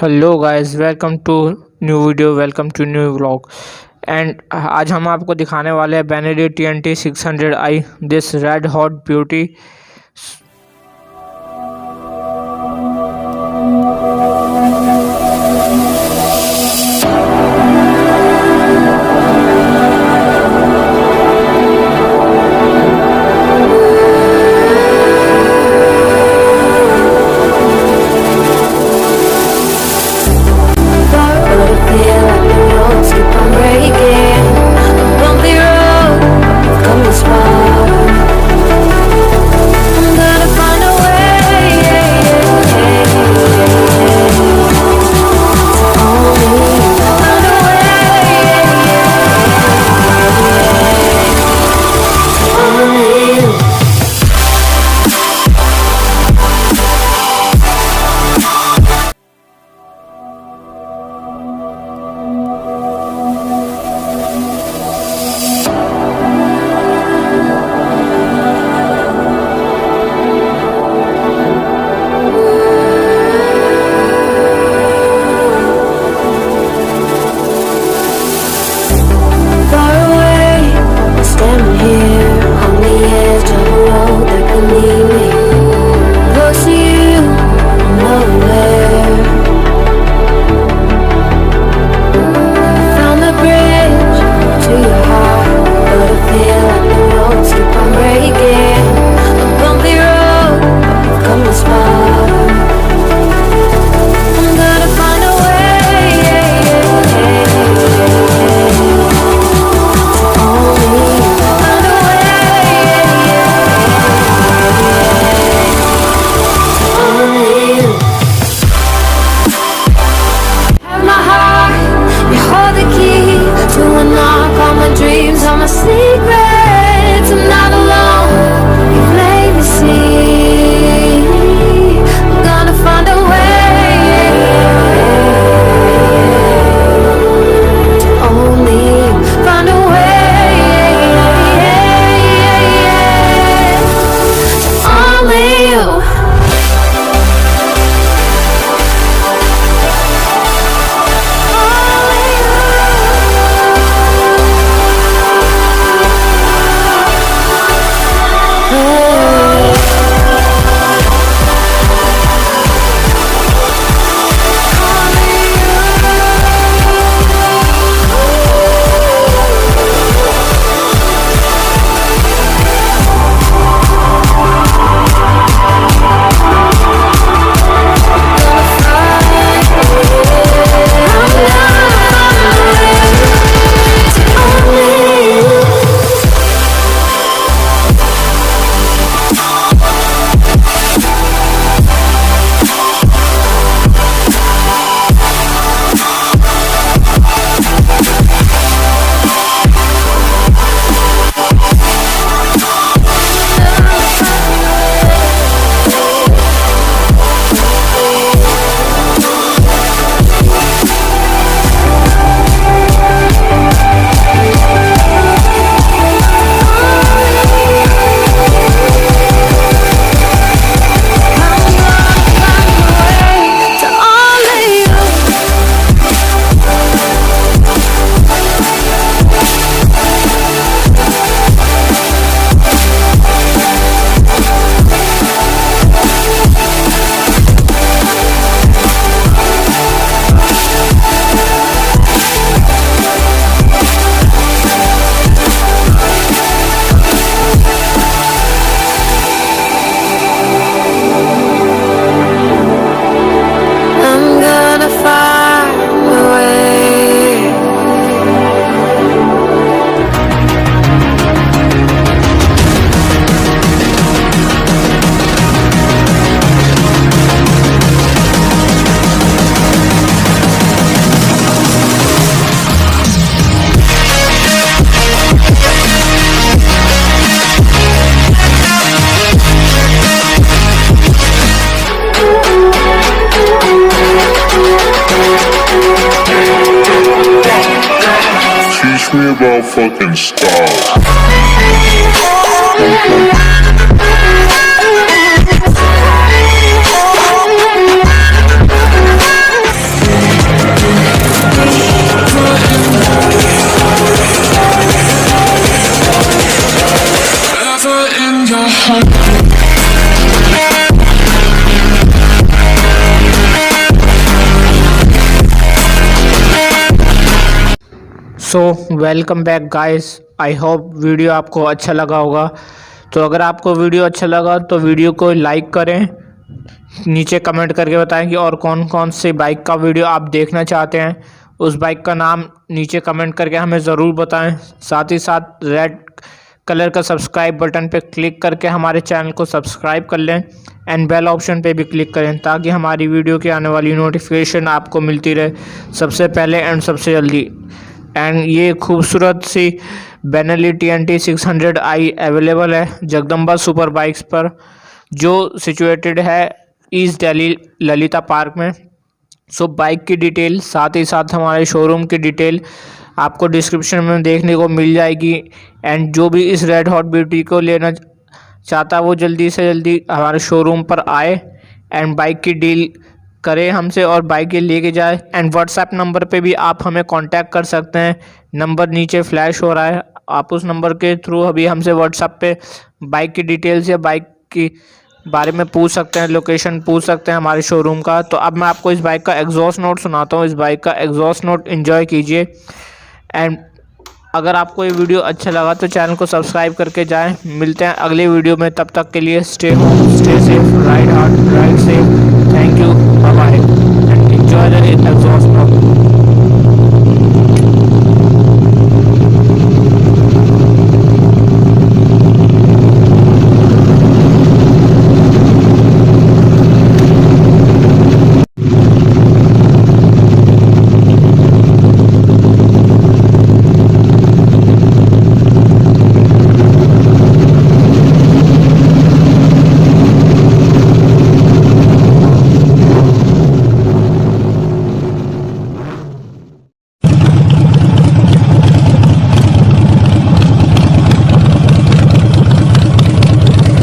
Hello guys, welcome to new video, welcome to new vlog. And आज हम आपको दिखाने वाले हैं Benelli TNT 600i, this red hot beauty. Me about fucking stars. So welcome back guys. I hope video आपको अच्छा लगा होगा। तो अगर आपको वीडियो अच्छा लगा तो वीडियो को लाइक करें, नीचे कमेंट करके बताएं कि और कौन कौन सी बाइक का वीडियो आप देखना चाहते हैं। उस बाइक का नाम नीचे कमेंट करके हमें ज़रूर बताएं। साथ ही साथ रेड कलर का सब्सक्राइब बटन पे क्लिक करके हमारे चैनल को सब्सक्राइब कर लें एंड बेल ऑप्शन पे भी क्लिक करें ताकि हमारी वीडियो की आने वाली नोटिफिकेशन आपको मिलती रहे सबसे पहले एंड सबसे जल्दी। एंड ये खूबसूरत सी बेनेली TNT 600i अवेलेबल है जगदम्बा सुपर बाइक्स पर, जो सिचुएटेड है ईस्ट दिल्ली ललिता पार्क में। सो बाइक की डिटेल साथ ही साथ हमारे शोरूम की डिटेल आपको डिस्क्रिप्शन में देखने को मिल जाएगी। एंड जो भी इस रेड हॉट ब्यूटी को लेना चाहता है वो जल्दी से जल्दी हमारे शोरूम पर आए एंड बाइक की डील करे हमसे और बाइक लेके जाए। एंड व्हाट्सएप नंबर पे भी आप हमें कांटेक्ट कर सकते हैं, नंबर नीचे फ्लैश हो रहा है। आप उस नंबर के थ्रू अभी हमसे व्हाट्सएप पे बाइक की डिटेल्स या बाइक की बारे में पूछ सकते हैं, लोकेशन पूछ सकते हैं हमारे शोरूम का। तो अब मैं आपको इस बाइक का एग्जॉस्ट नोट सुनाता हूँ। इस बाइक का एग्जॉस्ट नोट एंजॉय कीजिए। एंड अगर आपको ये वीडियो अच्छा लगा तो चैनल को सब्सक्राइब करके जाएं। मिलते हैं अगले वीडियो में, तब तक के लिए stay home, stay safe, ride hard, ride safe. Thank you, bye bye and enjoy the exhaust.